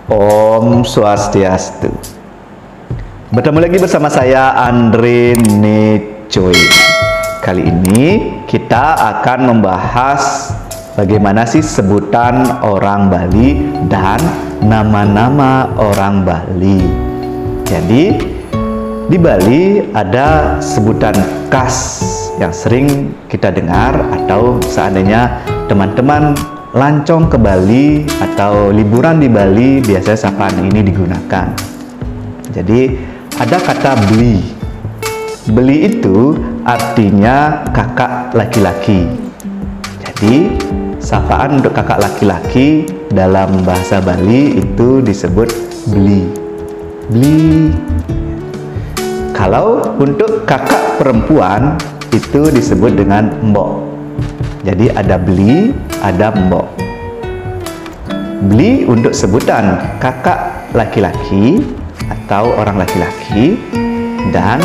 Om Swastiastu. Bertemu lagi bersama saya Andre Necoy. Kali ini kita akan membahas bagaimana sih sebutan orang Bali dan nama-nama orang Bali. Jadi di Bali ada sebutan khas yang sering kita dengar, atau seandainya teman-teman lancong ke Bali atau liburan di Bali, biasanya sapaan ini digunakan. Jadi ada kata beli. Beli itu artinya kakak laki-laki. Jadi sapaan untuk kakak laki-laki dalam bahasa Bali itu disebut beli. Beli. Kalau untuk kakak perempuan itu disebut dengan mbok. Jadi ada beli, ada mbok. Beli untuk sebutan kakak laki-laki atau orang laki-laki, dan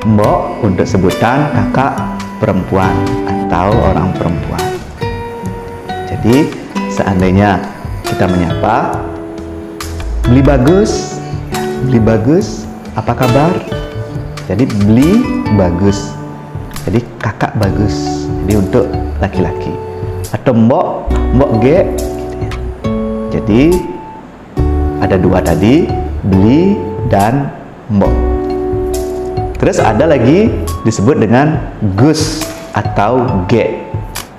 mbok untuk sebutan kakak perempuan atau orang perempuan. Jadi seandainya kita menyapa, beli bagus, beli bagus, apa kabar? Jadi beli bagus, jadi kakak bagus. Jadi untuk laki-laki. Atau mbok, mbok ge gitu ya. Jadi ada dua tadi, beli dan mbok. Terus ada lagi disebut dengan gus atau ge.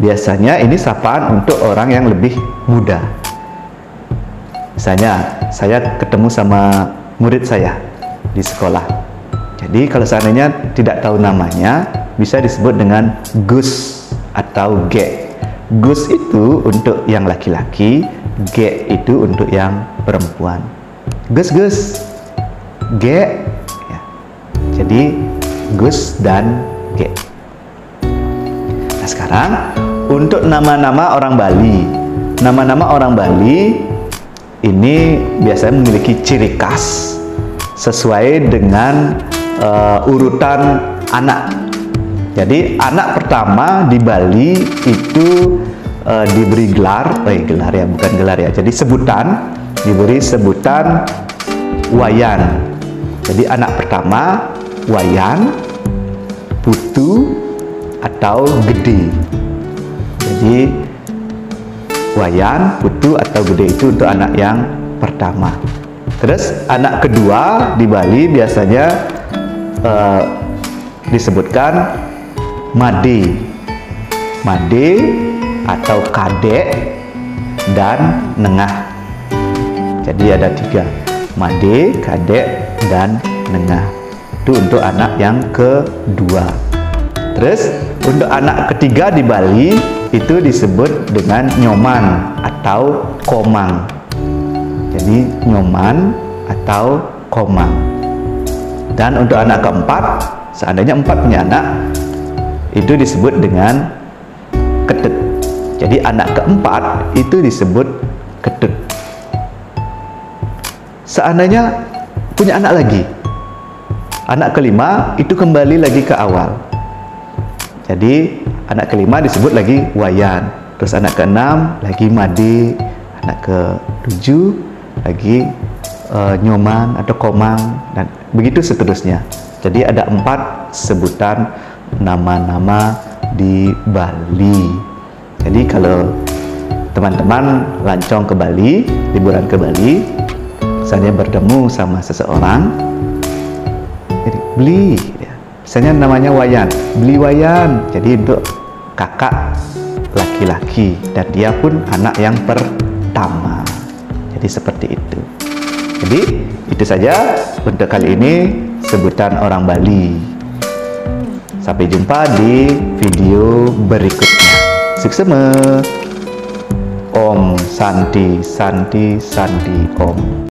Biasanya ini sapaan untuk orang yang lebih muda. Misalnya saya ketemu sama murid saya di sekolah. Jadi kalau seandainya tidak tahu namanya, bisa disebut dengan gus atau ge. Gus itu untuk yang laki-laki, ge itu untuk yang perempuan. Gus, gus, ge ya. Jadi gus dan ge. Nah sekarang untuk nama-nama orang Bali. Nama-nama orang Bali ini biasanya memiliki ciri khas sesuai dengan urutan anak. Jadi anak pertama di Bali itu diberi gelar, gelar ya, bukan gelar ya. Jadi sebutan, diberi sebutan wayan. Jadi anak pertama wayan, putu atau gede. Jadi wayan, putu atau gede itu untuk anak yang pertama. Terus anak kedua di Bali biasanya disebutkan made, made atau kadek dan nengah. Jadi ada tiga, made, kadek dan nengah. Itu untuk anak yang kedua. Terus untuk anak ketiga di Bali itu disebut dengan nyoman atau komang. Jadi nyoman atau komang. Dan untuk anak keempat, seandainya 4 punya anak, itu disebut dengan ketut. Jadi anak keempat itu disebut ketut. Seandainya punya anak lagi, anak kelima itu kembali lagi ke awal. Jadi anak kelima disebut lagi wayan. Terus anak keenam lagi made, anak ketujuh lagi nyoman atau komang, dan begitu seterusnya. Jadi ada 4 sebutan nama-nama di Bali. Jadi kalau teman-teman lancong ke Bali, liburan ke Bali, misalnya bertemu sama seseorang, jadi beli ya. Misalnya namanya wayan, beli wayan. Jadi untuk kakak laki-laki, dan dia pun anak yang pertama. Jadi seperti itu. Jadi itu saja untuk kali ini sebutan orang Bali. Sampai jumpa di video berikutnya. Suksema. Om Santi Santi Santi Om.